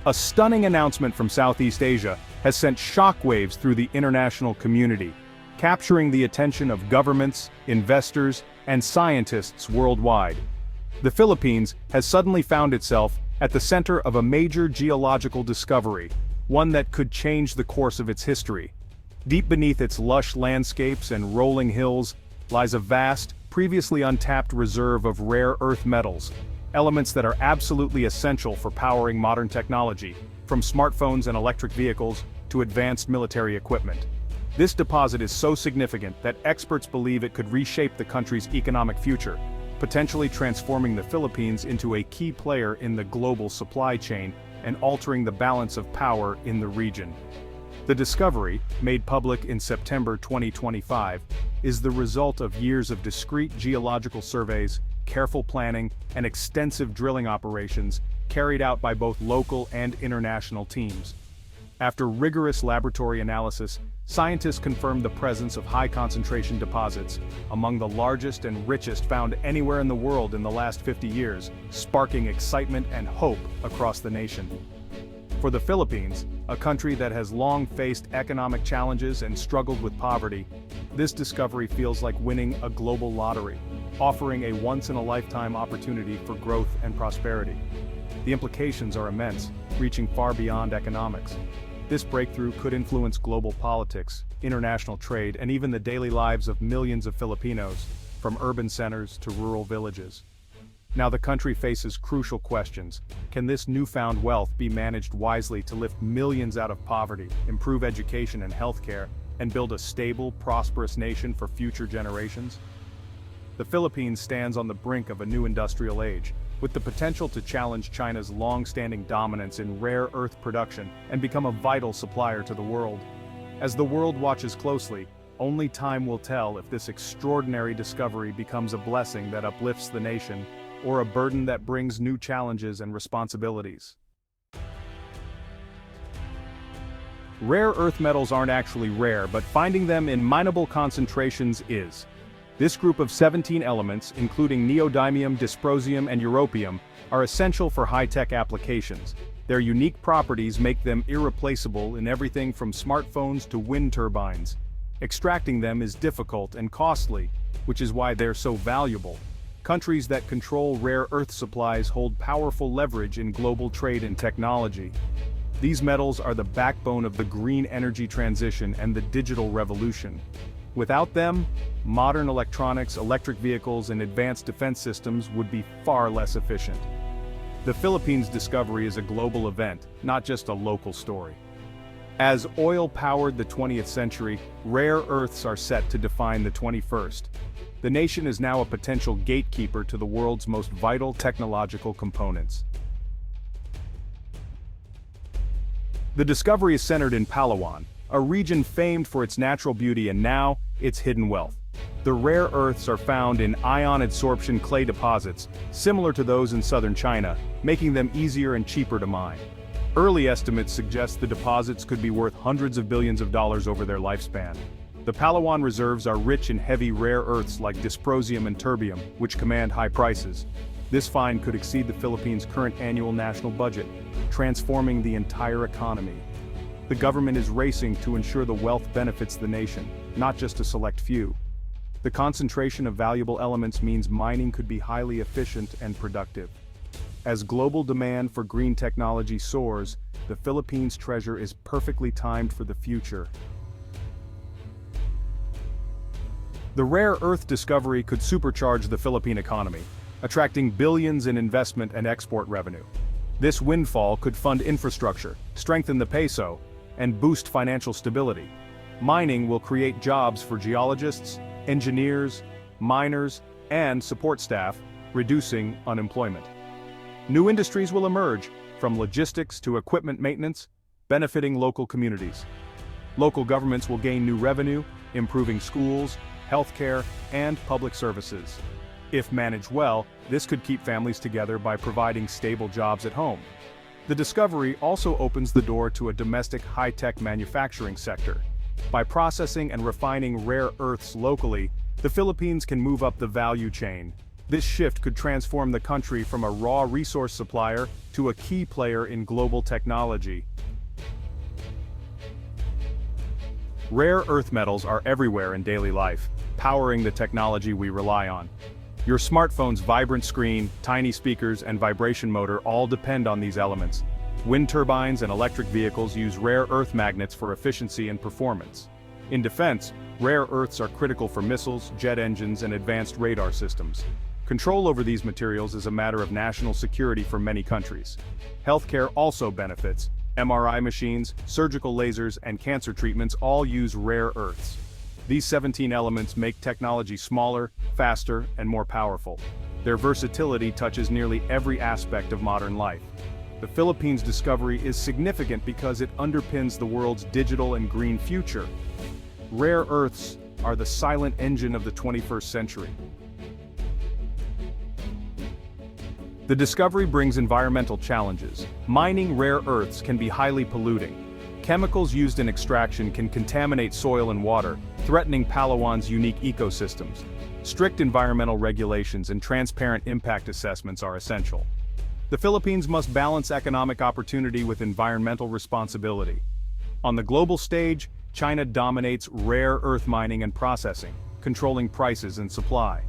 A stunning announcement from Southeast Asia has sent shockwaves through the international community, capturing the attention of governments, investors, and scientists worldwide. The Philippines has suddenly found itself at the center of a major geological discovery, one that could change the course of its history. Deep beneath its lush landscapes and rolling hills lies a vast, previously untapped reserve of rare earth metals, elements that are absolutely essential for powering modern technology, from smartphones and electric vehicles to advanced military equipment. This deposit is so significant that experts believe it could reshape the country's economic future, potentially transforming the Philippines into a key player in the global supply chain and altering the balance of power in the region. The discovery, made public in September 2025, is the result of years of discrete geological surveys, careful planning, and extensive drilling operations carried out by both local and international teams. After rigorous laboratory analysis, scientists confirmed the presence of high-concentration deposits, among the largest and richest found anywhere in the world in the last 50 years, sparking excitement and hope across the nation. For the Philippines, a country that has long faced economic challenges and struggled with poverty, this discovery feels like winning a global lottery, offering a once-in-a-lifetime opportunity for growth and prosperity. The implications are immense, reaching far beyond economics. This breakthrough could influence global politics, international trade, and even the daily lives of millions of Filipinos, from urban centers to rural villages. Now the country faces crucial questions. Can this newfound wealth be managed wisely to lift millions out of poverty, improve education and healthcare, and build a stable, prosperous nation for future generations? The Philippines stands on the brink of a new industrial age, with the potential to challenge China's long-standing dominance in rare earth production and become a vital supplier to the world. As the world watches closely, only time will tell if this extraordinary discovery becomes a blessing that uplifts the nation, or a burden that brings new challenges and responsibilities. Rare earth metals aren't actually rare, but finding them in mineable concentrations is. This group of 17 elements, including neodymium, dysprosium, and europium, are essential for high-tech applications. Their unique properties make them irreplaceable in everything from smartphones to wind turbines. Extracting them is difficult and costly, which is why they're so valuable. Countries that control rare earth supplies hold powerful leverage in global trade and technology. These metals are the backbone of the green energy transition and the digital revolution. Without them, modern electronics, electric vehicles, and advanced defense systems would be far less efficient. The Philippines' discovery is a global event, not just a local story. As oil powered the 20th century, rare earths are set to define the 21st. The nation is now a potential gatekeeper to the world's most vital technological components. The discovery is centered in Palawan, a region famed for its natural beauty and now, its hidden wealth. The rare earths are found in ion-adsorption clay deposits, similar to those in southern China, making them easier and cheaper to mine. Early estimates suggest the deposits could be worth hundreds of billions of dollars over their lifespan. The Palawan reserves are rich in heavy rare earths like dysprosium and terbium, which command high prices. This find could exceed the Philippines' current annual national budget, transforming the entire economy. The government is racing to ensure the wealth benefits the nation, not just a select few. The concentration of valuable elements means mining could be highly efficient and productive. As global demand for green technology soars, the Philippines' treasure is perfectly timed for the future. The rare earth discovery could supercharge the Philippine economy, attracting billions in investment and export revenue. This windfall could fund infrastructure, strengthen the peso, and boost financial stability. Mining will create jobs for geologists, engineers, miners, and support staff, reducing unemployment. New industries will emerge, from logistics to equipment maintenance, benefiting local communities. Local governments will gain new revenue, improving schools, healthcare, and public services. If managed well, this could keep families together by providing stable jobs at home. The discovery also opens the door to a domestic high-tech manufacturing sector. By processing and refining rare earths locally, the Philippines can move up the value chain, This shift could transform the country from a raw resource supplier to a key player in global technology. Rare earth metals are everywhere in daily life, powering the technology we rely on. Your smartphone's vibrant screen, tiny speakers, and vibration motor all depend on these elements. Wind turbines and electric vehicles use rare earth magnets for efficiency and performance. In defense, rare earths are critical for missiles, jet engines, and advanced radar systems. Control over these materials is a matter of national security for many countries. Healthcare also benefits. MRI machines, surgical lasers, and cancer treatments all use rare earths. These 17 elements make technology smaller, faster, and more powerful. Their versatility touches nearly every aspect of modern life. The Philippines' discovery is significant because it underpins the world's digital and green future. Rare earths are the silent engine of the 21st century. The discovery brings environmental challenges. Mining rare earths can be highly polluting. Chemicals used in extraction can contaminate soil and water, threatening Palawan's unique ecosystems. Strict environmental regulations and transparent impact assessments are essential. The Philippines must balance economic opportunity with environmental responsibility. On the global stage, China dominates rare earth mining and processing, controlling prices and supply.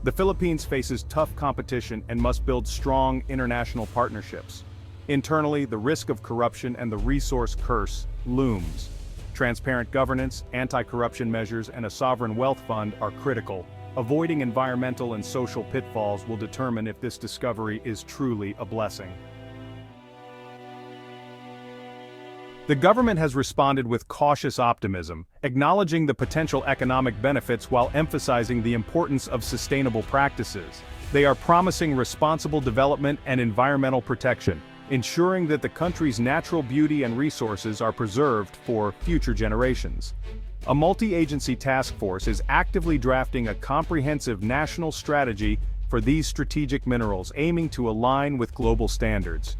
The Philippines faces tough competition and must build strong international partnerships. Internally, the risk of corruption and the resource curse looms. Transparent governance, anti-corruption measures, and a sovereign wealth fund are critical. Avoiding environmental and social pitfalls will determine if this discovery is truly a blessing. The government has responded with cautious optimism, acknowledging the potential economic benefits while emphasizing the importance of sustainable practices. They are promising responsible development and environmental protection, ensuring that the country's natural beauty and resources are preserved for future generations. A multi-agency task force is actively drafting a comprehensive national strategy for these strategic minerals, aiming to align with global standards.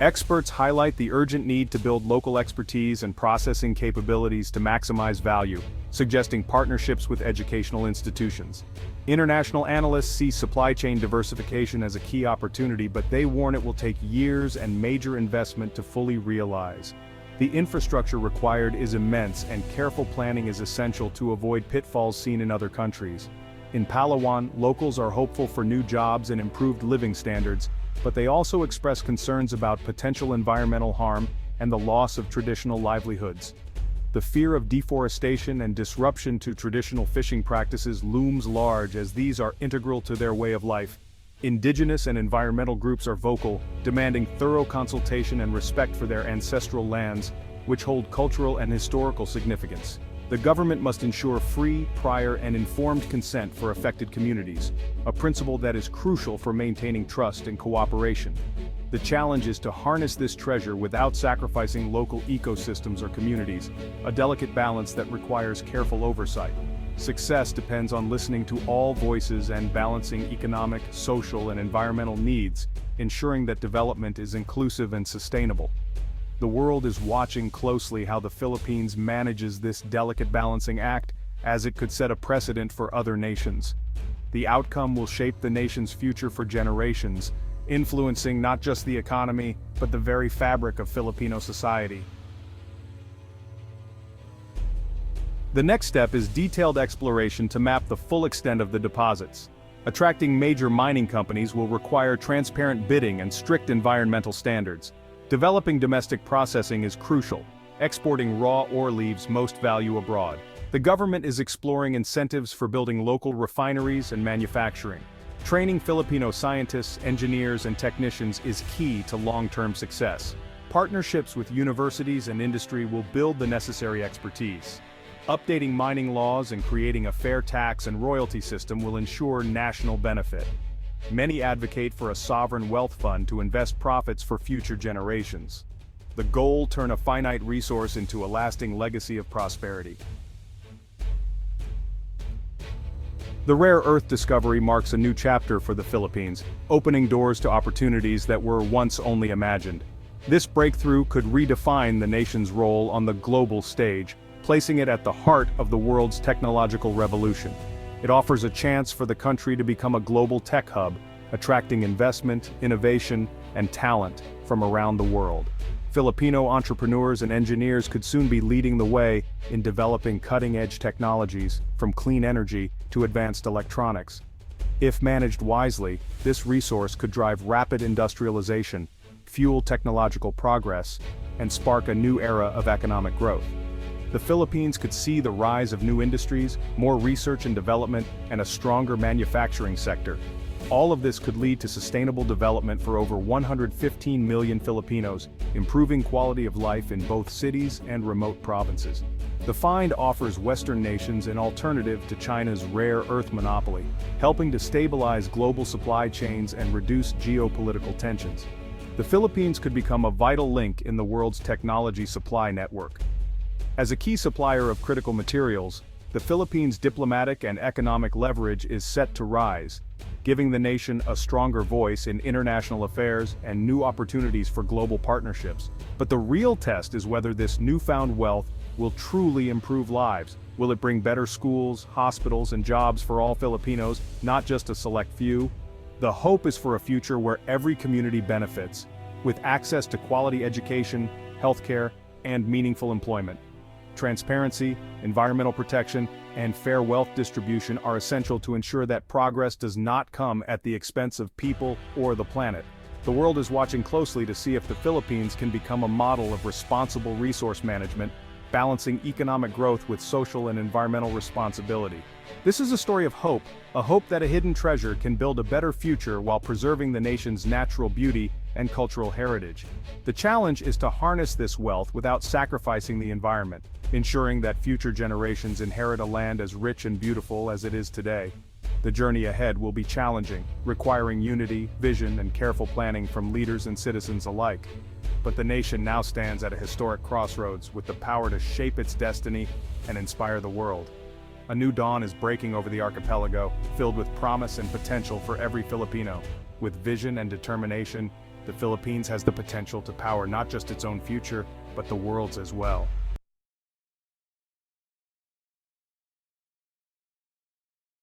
Experts highlight the urgent need to build local expertise and processing capabilities to maximize value, suggesting partnerships with educational institutions. International analysts see supply chain diversification as a key opportunity, but they warn it will take years and major investment to fully realize. The infrastructure required is immense, and careful planning is essential to avoid pitfalls seen in other countries. In Palawan, locals are hopeful for new jobs and improved living standards, but they also express concerns about potential environmental harm and the loss of traditional livelihoods. The fear of deforestation and disruption to traditional fishing practices looms large, as these are integral to their way of life. Indigenous and environmental groups are vocal, demanding thorough consultation and respect for their ancestral lands, which hold cultural and historical significance. The government must ensure free, prior, and informed consent for affected communities, a principle that is crucial for maintaining trust and cooperation. The challenge is to harness this treasure without sacrificing local ecosystems or communities, a delicate balance that requires careful oversight. Success depends on listening to all voices and balancing economic, social, and environmental needs, ensuring that development is inclusive and sustainable. The world is watching closely how the Philippines manages this delicate balancing act, as it could set a precedent for other nations. The outcome will shape the nation's future for generations, influencing not just the economy, but the very fabric of Filipino society. The next step is detailed exploration to map the full extent of the deposits. Attracting major mining companies will require transparent bidding and strict environmental standards. Developing domestic processing is crucial. Exporting raw ore leaves most value abroad. The government is exploring incentives for building local refineries and manufacturing. Training Filipino scientists, engineers, and technicians is key to long-term success. Partnerships with universities and industry will build the necessary expertise. Updating mining laws and creating a fair tax and royalty system will ensure national benefit. Many advocate for a sovereign wealth fund to invest profits for future generations. The goal: turn a finite resource into a lasting legacy of prosperity. The rare earth discovery marks a new chapter for the Philippines, opening doors to opportunities that were once only imagined. This breakthrough could redefine the nation's role on the global stage, placing it at the heart of the world's technological revolution. It offers a chance for the country to become a global tech hub, attracting investment, innovation, and talent from around the world. Filipino entrepreneurs and engineers could soon be leading the way in developing cutting-edge technologies, from clean energy to advanced electronics. If managed wisely, this resource could drive rapid industrialization, fuel technological progress, and spark a new era of economic growth. The Philippines could see the rise of new industries, more research and development, and a stronger manufacturing sector. All of this could lead to sustainable development for over 115 million Filipinos, improving quality of life in both cities and remote provinces. The find offers Western nations an alternative to China's rare earth monopoly, helping to stabilize global supply chains and reduce geopolitical tensions. The Philippines could become a vital link in the world's technology supply network. As a key supplier of critical materials, the Philippines' diplomatic and economic leverage is set to rise, giving the nation a stronger voice in international affairs and new opportunities for global partnerships. But the real test is whether this newfound wealth will truly improve lives. Will it bring better schools, hospitals, and jobs for all Filipinos, not just a select few? The hope is for a future where every community benefits, with access to quality education, healthcare, and meaningful employment. Transparency, environmental protection, and fair wealth distribution are essential to ensure that progress does not come at the expense of people or the planet. The world is watching closely to see if the Philippines can become a model of responsible resource management, balancing economic growth with social and environmental responsibility. This is a story of hope, a hope that a hidden treasure can build a better future while preserving the nation's natural beauty and cultural heritage. The challenge is to harness this wealth without sacrificing the environment, ensuring that future generations inherit a land as rich and beautiful as it is today. The journey ahead will be challenging, requiring unity, vision, and careful planning from leaders and citizens alike. But the nation now stands at a historic crossroads with the power to shape its destiny and inspire the world. A new dawn is breaking over the archipelago, filled with promise and potential for every Filipino. With vision and determination, the Philippines has the potential to power not just its own future, but the world's as well.